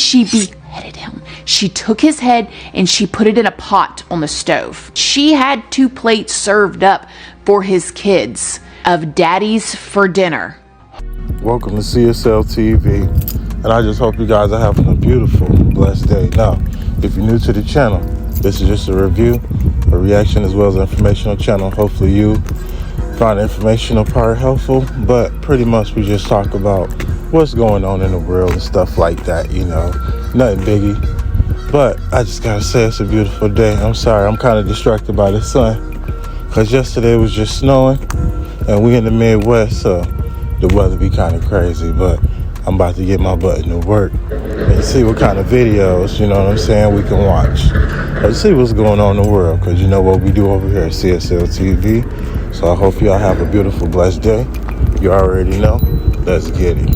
she beheaded him. She took his head and she put it in a pot on the stove. She had 2 plates served up for his kids of daddies for dinner. Welcome to CSL TV, and I just hope you guys are having a beautiful, blessed day. Now, if you're new to the channel, this is just a review, a reaction, as well as an informational channel. Hopefully you find the informational part helpful, but pretty much we just talk about what's going on in the world and stuff like that, you know, nothing biggie. But I just gotta say it's a beautiful day. I'm sorry, I'm kind of distracted by the sun, because yesterday was just snowing, and we in the Midwest, so the weather be kind of crazy, but I'm about to get my butt into work and see what kind of videos, you know what I'm saying, we can watch. Let's see what's going on in the world, because you know what we do over here at CSL TV. So I hope y'all have a beautiful, blessed day. You already know. Let's get it.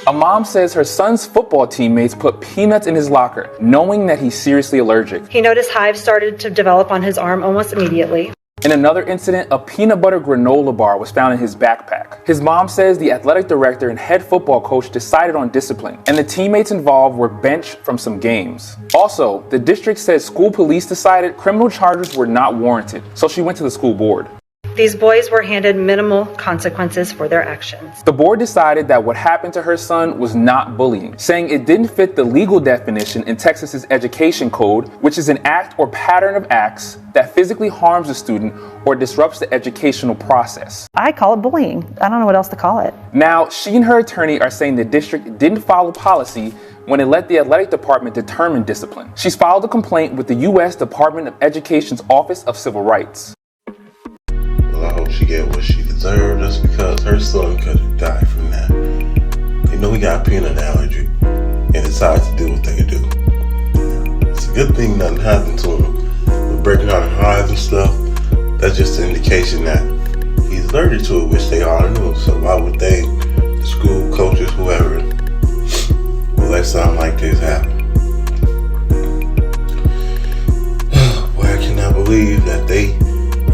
A mom says her son's football teammates put peanuts in his locker, knowing that he's seriously allergic. He noticed hives started to develop on his arm almost immediately. In another incident, a peanut butter granola bar was found in his backpack. His mom says the athletic director and head football coach decided on discipline, and the teammates involved were benched from some games. Also, the district says school police decided criminal charges were not warranted, so she went to the school board. These boys were handed minimal consequences for their actions. The board decided that what happened to her son was not bullying, saying it didn't fit the legal definition in Texas's education code, which is an act or pattern of acts that physically harms a student or disrupts the educational process. I call it bullying. I don't know what else to call it. Now, she and her attorney are saying the district didn't follow policy when it let the athletic department determine discipline. She's filed a complaint with the U.S. Department of Education's Office of Civil Rights. I hope she get what she deserved, just because her son could have died from that. They know he got a peanut allergy and decided to do what they do. It's a good thing nothing happened to him. But breaking out in hives and stuff, that's just an indication that he's allergic to it, which they all knew. So why would they, the school coaches, whoever, will let something like this happen? Boy, I cannot believe that they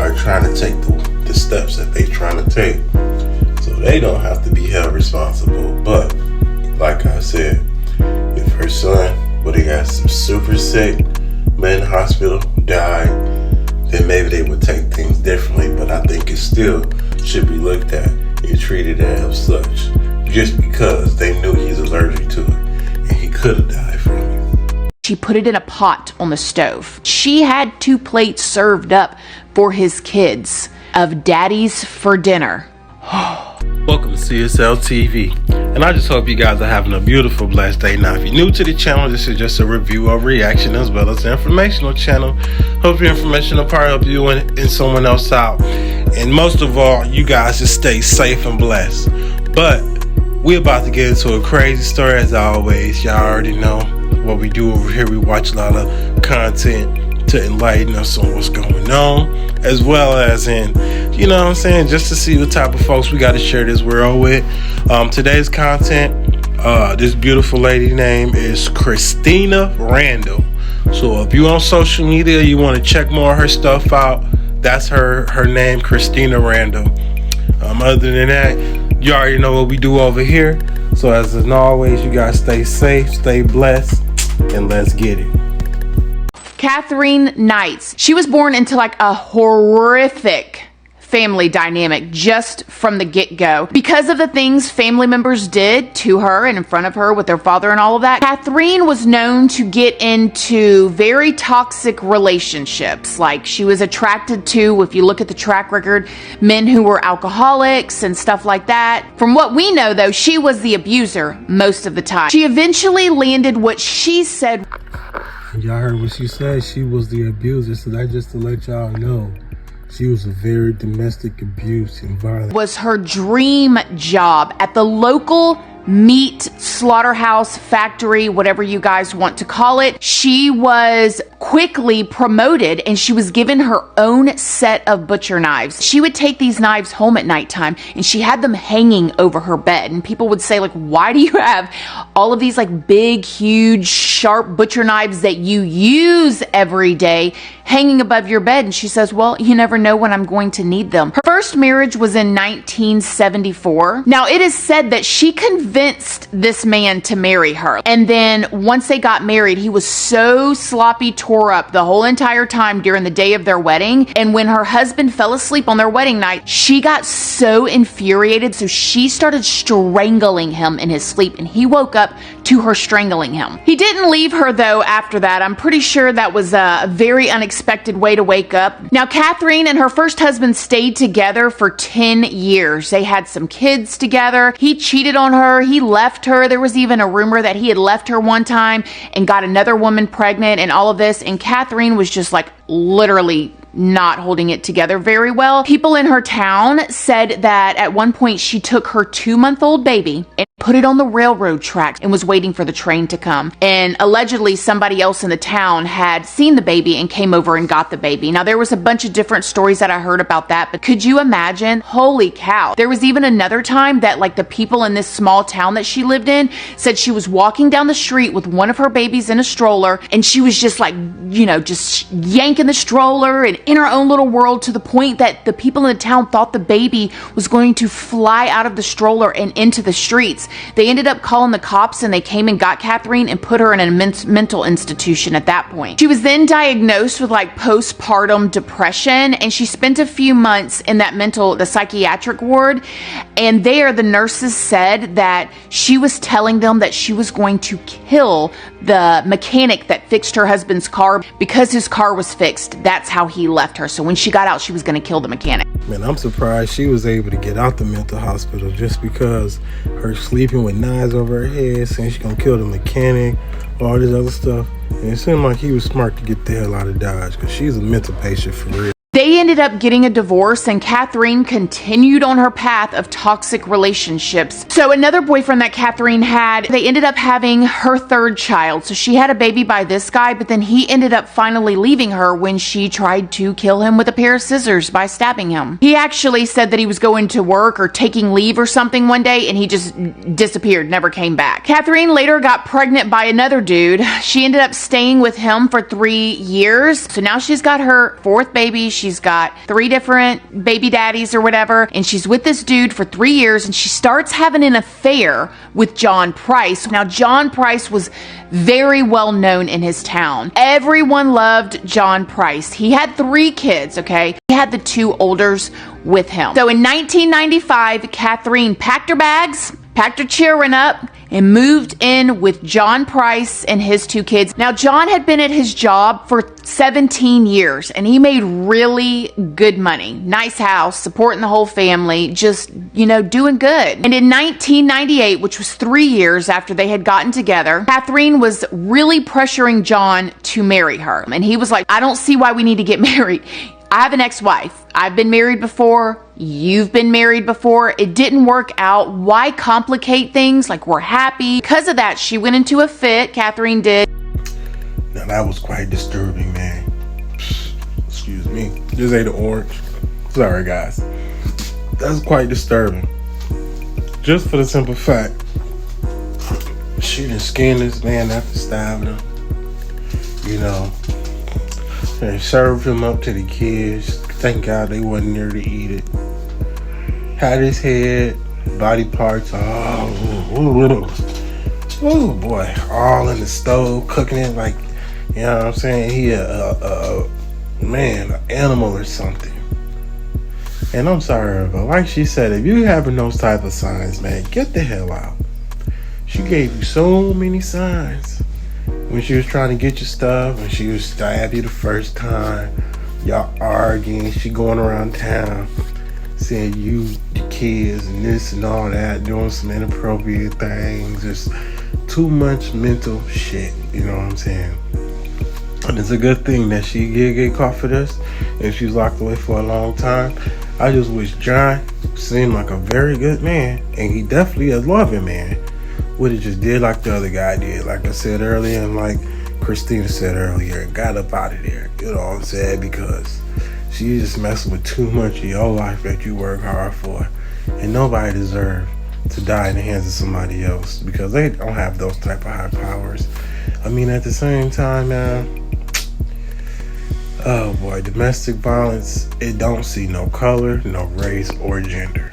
are trying to take the steps that they trying to take, so they don't have to be held responsible. But like I said, if her son would have got some super sick, been in the hospital, died, then maybe they would take things differently. But I think it still should be looked at and treated as such, just because they knew he's allergic to it and he could have died from it. She put it in a pot on the stove. She had 2 plates served up for his kids of daddies for dinner. Welcome to CSL TV, and I just hope you guys are having a beautiful, blessed day. Now, if you're new to the channel, this is just a review or reaction, as well as an informational channel. Hope your informational part help you and someone else out, and most of all, you guys just stay safe and blessed. But we're about to get into a crazy story, as always. Y'all already know what we do over here. We watch a lot of content to enlighten us on what's going on, as well as in, you know what I'm saying, just to see what type of folks we got to share this world with. Today's content, this beautiful lady name is Christina Randall. So if you on social media, you want to check more of her stuff out, that's her name, Christina Randall. Other than that, you already know what we do over here. So as always, you guys stay safe, stay blessed, and let's get it. Catherine Knights. She was born into like a horrific family dynamic just from the get-go. Because of the things family members did to her and in front of her with their father and all of that, Catherine was known to get into very toxic relationships. Like, she was attracted to, if you look at the track record, men who were alcoholics and stuff like that. From what we know, though, she was the abuser most of the time. She eventually landed what she said. Y'all heard what she said. She was the abuser. So that just to let y'all know, she was a very domestic abuse and violent. Was her dream job at the local meat slaughterhouse factory, whatever you guys want to call it. She was quickly promoted and she was given her own set of butcher knives. She would take these knives home at nighttime and she had them hanging over her bed. And people would say, like, why do you have all of these like big, huge, sharp butcher knives that you use every day hanging above your bed? And she says, well, you never know when I'm going to need them. Her first marriage was in 1974. Now, it is said that she convinced convinced this man to marry her. And then once they got married, he was so sloppy, tore up the whole entire time during the day of their wedding. And when her husband fell asleep on their wedding night, she got so infuriated, so she started strangling him in his sleep, and he woke up to her strangling him. He didn't leave her though after that. I'm pretty sure that was a very unexpected way to wake up. Now, Catherine and her first husband stayed together for 10 years. They had some kids together. He cheated on her. He left her. There was even a rumor that he had left her one time and got another woman pregnant and all of this. And Catherine was just like literally not holding it together very well. People in her town said that at one point she took her 2-month-old baby and put it on the railroad tracks and was waiting for the train to come. And allegedly somebody else in the town had seen the baby and came over and got the baby. Now, there was a bunch of different stories that I heard about that, but could you imagine? Holy cow. There was even another time that like the people in this small town that she lived in said she was walking down the street with one of her babies in a stroller, and she was just like, you know, just yanking the stroller and in her own little world, to the point that the people in the town thought the baby was going to fly out of the stroller and into the streets. They ended up calling the cops, and they came and got Catherine and put her in a mental institution at that point. She was then diagnosed with like postpartum depression, and she spent a few months in that the psychiatric ward. And there the nurses said that she was telling them that she was going to kill the mechanic that fixed her husband's car because his car was fixed. That's how he left her. So when she got out, she was going to kill the mechanic. Man, I'm surprised she was able to get out the mental hospital just because her sleeping with knives over her head, saying she's gonna kill the mechanic, all this other stuff. And it seemed like he was smart to get the hell out of Dodge, because she's a mental patient for real. They ended up getting a divorce, and Catherine continued on her path of toxic relationships. So another boyfriend that Catherine had, they ended up having her third child. So she had a baby by this guy, but then he ended up finally leaving her when she tried to kill him with a pair of scissors by stabbing him. He actually said that he was going to work or taking leave or something one day, and he just disappeared, never came back. Catherine later got pregnant by another dude. She ended up staying with him for 3 years. So now she's got her fourth baby. She's got 3 different baby daddies or whatever, and she's with this dude for 3 years, and she starts having an affair with John Price. Now, John Price was very well known in his town. Everyone loved John Price. He had 3 kids, okay? He had the 2 olders with him. So in 1995, Catherine packed her bags, packed her children up, and moved in with John Price and his 2 kids. Now, John had been at his job for 17 years, and he made really good money. Nice house, supporting the whole family, just, you know, doing good. And in 1998, which was 3 years after they had gotten together, Catherine was really pressuring John to marry her. And he was like, I don't see why we need to get married. I have an ex-wife. I've been married before. You've been married before. It didn't work out. Why complicate things? Like, we're happy. Because of that, she went into a fit. Catherine did. Now, that was quite disturbing, man. Excuse me. Just ate an orange. Sorry, guys. That's quite disturbing. Just for the simple fact, she done skinned this man after stabbing him. You know, and served him up to the kids. Thank God they wasn't there to eat it. Had his head, body parts, oh boy, all in the stove, cooking it like, you know what I'm saying? He an animal or something. And I'm sorry, but like she said, if you having those type of signs, man, get the hell out. She gave you so many signs. When she was trying to get your stuff, when she was stabbed you the first time, y'all arguing, she going around town saying you, the kids, and this and all that, doing some inappropriate things, just too much mental shit, you know what I'm saying? And it's a good thing that she did get caught for this, and she was locked away for a long time. I just wish John seemed like a very good man, and he definitely a loving man. Would have just did like the other guy did, like I said earlier, and like Christina said earlier, got up out of there, you know what I'm saying? Because she just messing with too much of your life that you work hard for, and nobody deserves to die in the hands of somebody else, because they don't have those type of high powers. I mean, at the same time, man, oh boy, domestic violence, it don't see no color, no race, or gender.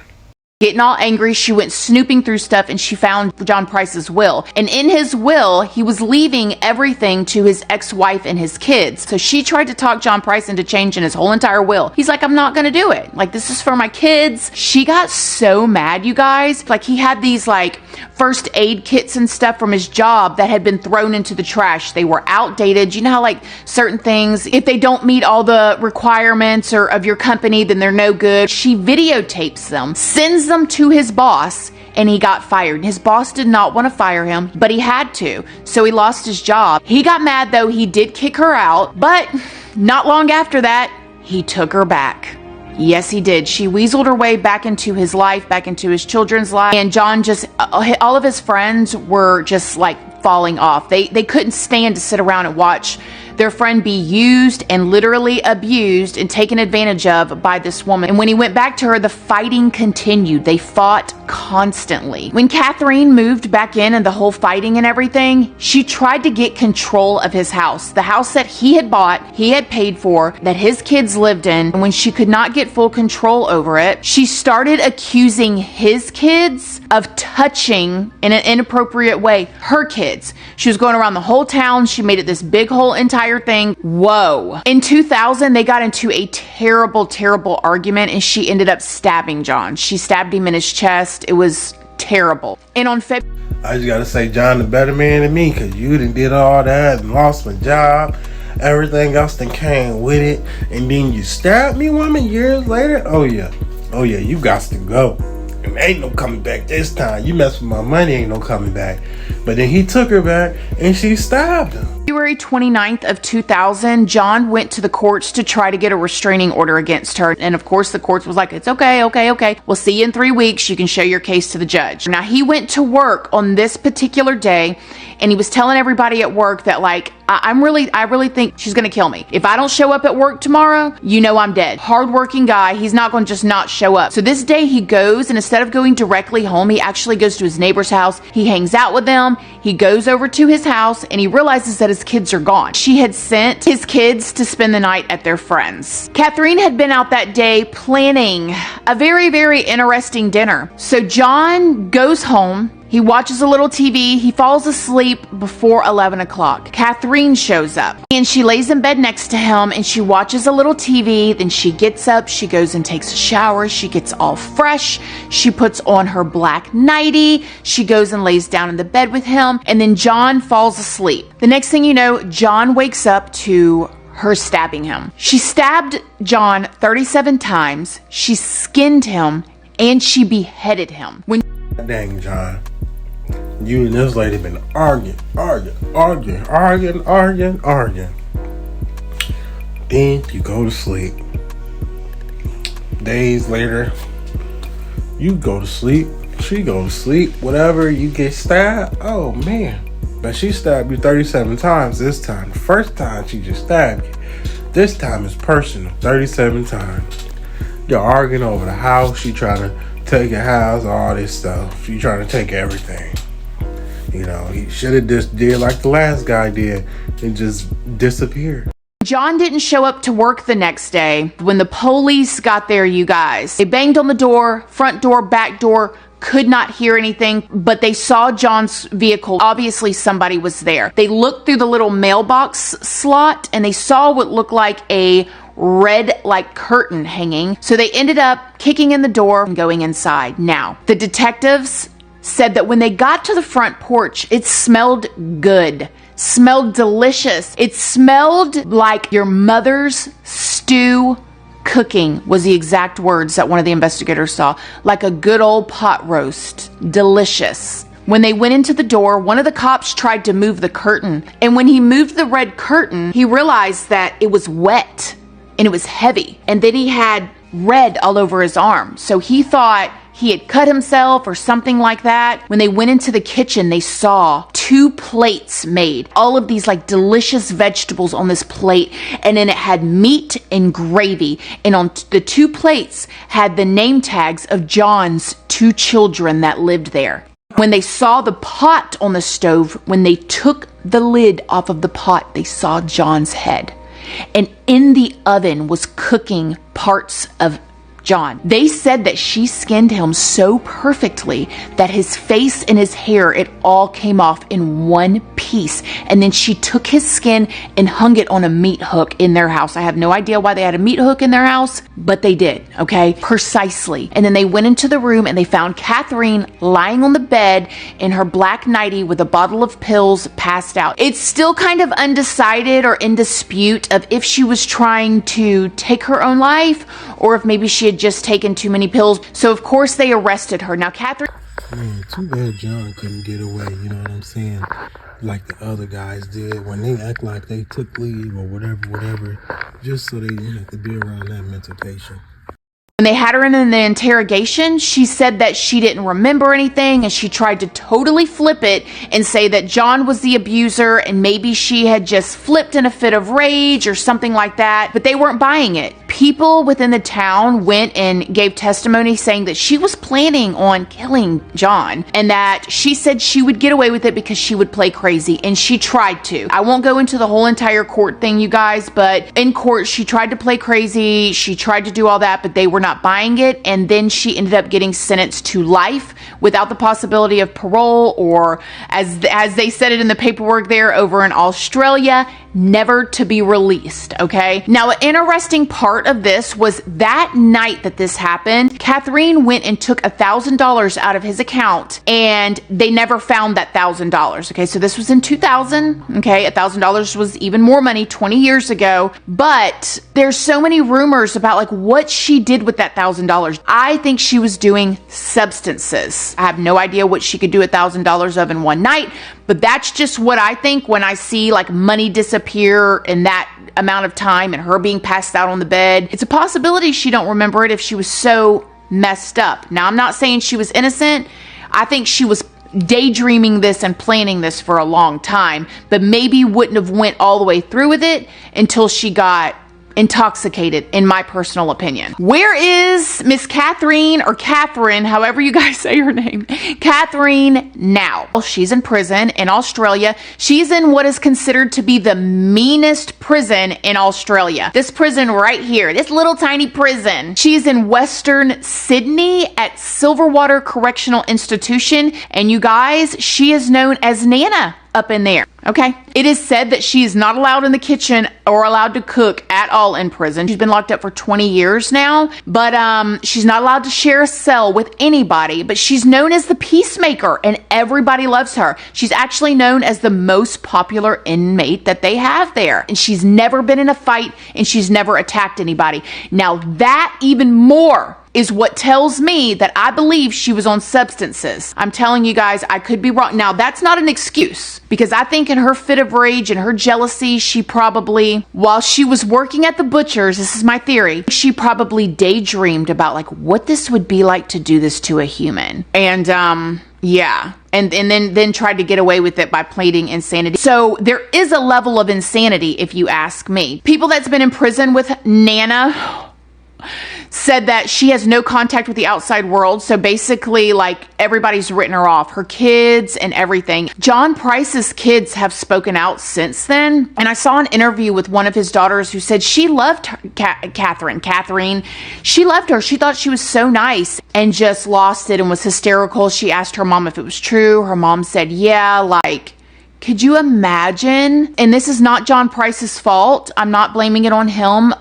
Getting all angry, she went snooping through stuff and she found John Price's will. And in his will, he was leaving everything to his ex-wife and his kids. So she tried to talk John Price into changing his whole entire will. He's like, I'm not gonna do it. Like, this is for my kids. She got so mad, you guys. Like, he had these like first aid kits and stuff from his job that had been thrown into the trash. They were outdated. You know how like certain things, if they don't meet all the requirements or of your company, then they're no good. She videotapes them, sends them to his boss, and he got fired. His boss did not want to fire him, but he had to, so he lost his job. He got mad though. He did kick her out, but not long after that, he took her back. Yes, he did. She weaseled her way back into his life, back into his children's life, and John just, all of his friends were just like falling off. They couldn't stand to sit around and watch their friend be used and literally abused and taken advantage of by this woman. And when he went back to her, the fighting continued. They fought constantly. When Catherine moved back in and the whole fighting and everything, she tried to get control of his house. The house that he had bought, he had paid for, that his kids lived in. And when she could not get full control over it, she started accusing his kids of touching, in an inappropriate way, her kids. She was going around the whole town. She made it this big whole entire thing. Whoa. In 2000, they got into a terrible, terrible argument and she ended up stabbing John. She stabbed him in his chest. It was terrible. And on February... I just gotta say, John the better man than me, because you done did all that and lost my job. Everything else that came with it. And then you stabbed me, woman, years later. Oh yeah, you got to go. And ain't no coming back this time. You mess with my money, ain't no coming back. But then he took her back and she stabbed him. February 29th of 2000, John went to the courts to try to get a restraining order against her. And of course, the courts was like, it's okay. We'll see you in 3 weeks. You can show your case to the judge. Now, he went to work on this particular day and he was telling everybody at work that like, I really think she's gonna kill me. If I don't show up at work tomorrow, you know I'm dead. Hardworking guy, he's not gonna just not show up. So this day he goes, and instead of going directly home, he actually goes to his neighbor's house. He hangs out with them. He goes over to his house and he realizes that his kids are gone. She had sent his kids to spend the night at their friends. Catherine had been out that day planning a very, very interesting dinner. So John goes home. He watches a little TV. He falls asleep before 11 o'clock. Catherine shows up and she lays in bed next to him and she watches a little TV. Then she gets up, she goes and takes a shower. She gets all fresh. She puts on her black nightie. She goes and lays down in the bed with him. And then John falls asleep. The next thing you know, John wakes up to her stabbing him. She stabbed John 37 times. She skinned him and she beheaded him. Dang, John. You and this lady been arguing. Then you go to sleep. Days later, you go to sleep. She go to sleep. Whatever, you get stabbed. Oh, man. But she stabbed you 37 times this time. The first time she just stabbed you. This time it's personal. 37 times. You're arguing over the house. She trying to take your house, all this stuff. She trying to take everything. You know, he should have just did like the last guy did and just disappeared. John didn't show up to work the next day. When the police got there, you guys, they banged on the door, front door, back door, could not hear anything, but they saw John's vehicle. Obviously, somebody was there. They looked through the little mailbox slot and they saw what looked like a red like curtain hanging. So they ended up kicking in the door and going inside. Now, the detectives said that when they got to the front porch, it smelled good, smelled delicious. It smelled like your mother's stew cooking, was the exact words that one of the investigators saw. Like a good old pot roast. Delicious. When they went into the door, one of the cops tried to move the curtain. And when he moved the red curtain, he realized that it was wet and it was heavy. And then he had red all over his arm. So he thought he had cut himself or something like that. When they went into the kitchen, they saw 2 plates made. All of these like delicious vegetables on this plate. And then it had meat and gravy. And on the 2 plates had the name tags of John's 2 children that lived there. When they saw the pot on the stove, when they took the lid off of the pot, they saw John's head. And in the oven was cooking parts of John. They said that she skinned him so perfectly that his face and his hair, it all came off in one piece. And then she took his skin and hung it on a meat hook in their house. I have no idea why they had a meat hook in their house, but they did, okay? Precisely. And then they went into the room and they found Catherine lying on the bed in her black nightie with a bottle of pills, passed out. It's still kind of undecided or in dispute of if she was trying to take her own life or if maybe she had just taken too many pills. So of course they arrested her. Now Catherine... Man, too bad John couldn't get away, you know what I'm saying? Like the other guys did when they act like they took leave or whatever, just so they didn't have to be around that mental patient. When they had her in the interrogation, she said that she didn't remember anything and she tried to totally flip it and say that John was the abuser and maybe she had just flipped in a fit of rage or something like that, but they weren't buying it. People within the town went and gave testimony saying that she was planning on killing John and that she said she would get away with it because she would play crazy, and she tried to. I won't go into the whole entire court thing, you guys, but in court she tried to play crazy, she tried to do all that, but they were not buying it, and then she ended up getting sentenced to life without the possibility of parole, or as they said it in the paperwork there over in Australia, never to be released, okay? Now, an interesting part of this was that night that this happened, Catherine went and took $1,000 out of his account and they never found that $1,000, okay? So this was in 2000, okay? $1,000 was even more money 20 years ago, but there's so many rumors about like what she did with that $1,000. I think she was doing substances. I have no idea what she could do $1,000 of in one night, but that's just what I think when I see like money disappear in that amount of time and her being passed out on the bed. It's a possibility she don't remember it if she was so messed up. Now, I'm not saying she was innocent. I think she was daydreaming this and planning this for a long time, but maybe wouldn't have went all the way through with it until she got intoxicated, in my personal opinion. Where is Miss Catherine, or Catherine, however you guys say her name, Catherine now? Well, she's in prison in Australia. She's in what is considered to be the meanest prison in Australia. This prison right here, this little tiny prison. She's in Western Sydney at Silverwater Correctional Institution, and you guys, she is known as Nana up in there, okay? It is said that she is not allowed in the kitchen or allowed to cook at all in prison. She's been locked up for 20 years now, but she's not allowed to share a cell with anybody, but she's known as the peacemaker and everybody loves her. She's actually known as the most popular inmate that they have there, and she's never been in a fight and she's never attacked anybody. Now that even more is what tells me that I believe she was on substances. I'm telling you guys, I could be wrong. Now, that's not an excuse, because I think in her fit of rage and her jealousy, she probably, while she was working at the butcher's, this is my theory, she probably daydreamed about like what this would be like to do this to a human. And yeah. And then tried to get away with it by pleading insanity. So there is a level of insanity, if you ask me. People that's been in prison with Nana said that she has no contact with the outside world. So basically, like, everybody's written her off, her kids and everything. John Price's kids have spoken out since then. And I saw an interview with one of his daughters who said she loved her, Catherine. She loved her. She thought she was so nice and just lost it and was hysterical. She asked her mom if it was true. Her mom said, yeah, like, could you imagine? And this is not John Price's fault. I'm not blaming it on him,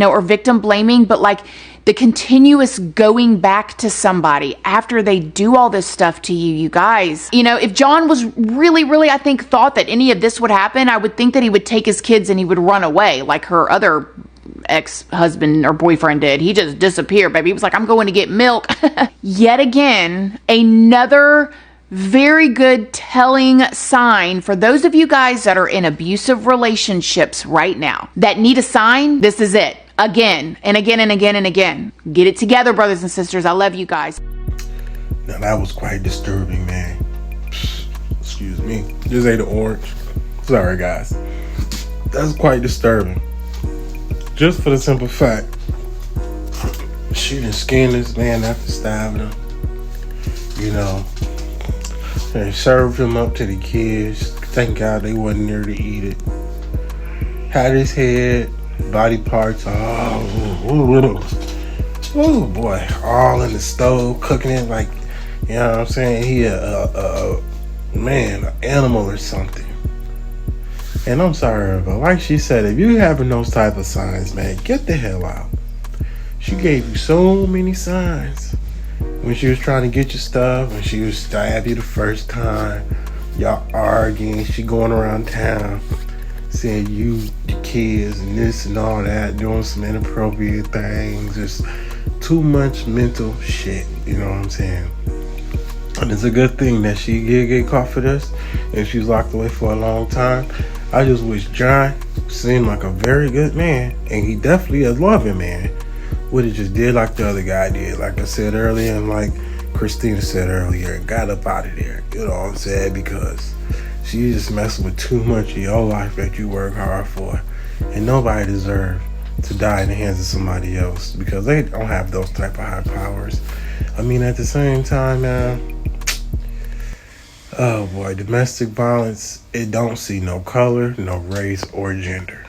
or victim blaming, but like the continuous going back to somebody after they do all this stuff to you, you guys. If John was really, I think, thought that any of this would happen, I would think that he would take his kids and he would run away like her other ex-husband or boyfriend did. He just disappeared, baby. He was like, I'm going to get milk. Yet again, another very good telling sign for those of you guys that are in abusive relationships right now that need a sign. This is it. Again and again and again and again. Get it together, brothers and sisters. I love you guys. Now that was quite disturbing, man. Excuse me. This ain't an orange. Sorry, guys. That's quite disturbing. Just for the simple fact, she done skinned this man after stabbing him. And served him up to the kids. Thank God they wasn't there to eat it. Had his head, body parts, Oh boy, all in the stove, cooking it like, you know what I'm saying? He an animal or something. And I'm sorry, but like she said, if you having those type of signs, man, get the hell out. She gave you so many signs. When she was trying to get your stuff, when she was stab you the first time, y'all arguing, she going around town saying you, the kids, and this and all that, doing some inappropriate things, just too much mental shit, you know what I'm saying? And it's a good thing that she did get caught for this, and she was locked away for a long time. I just wish John seemed like a very good man, and he definitely a loving man, would have just did like the other guy did, like I said earlier, and like Christina said earlier, got up out of there, you know what I'm saying? Because she just messing with too much of your life that you work hard for, and nobody deserves to die in the hands of somebody else because they don't have those type of high powers. I mean, at the same time, man, oh boy, domestic violence, it don't see no color, no race, or gender.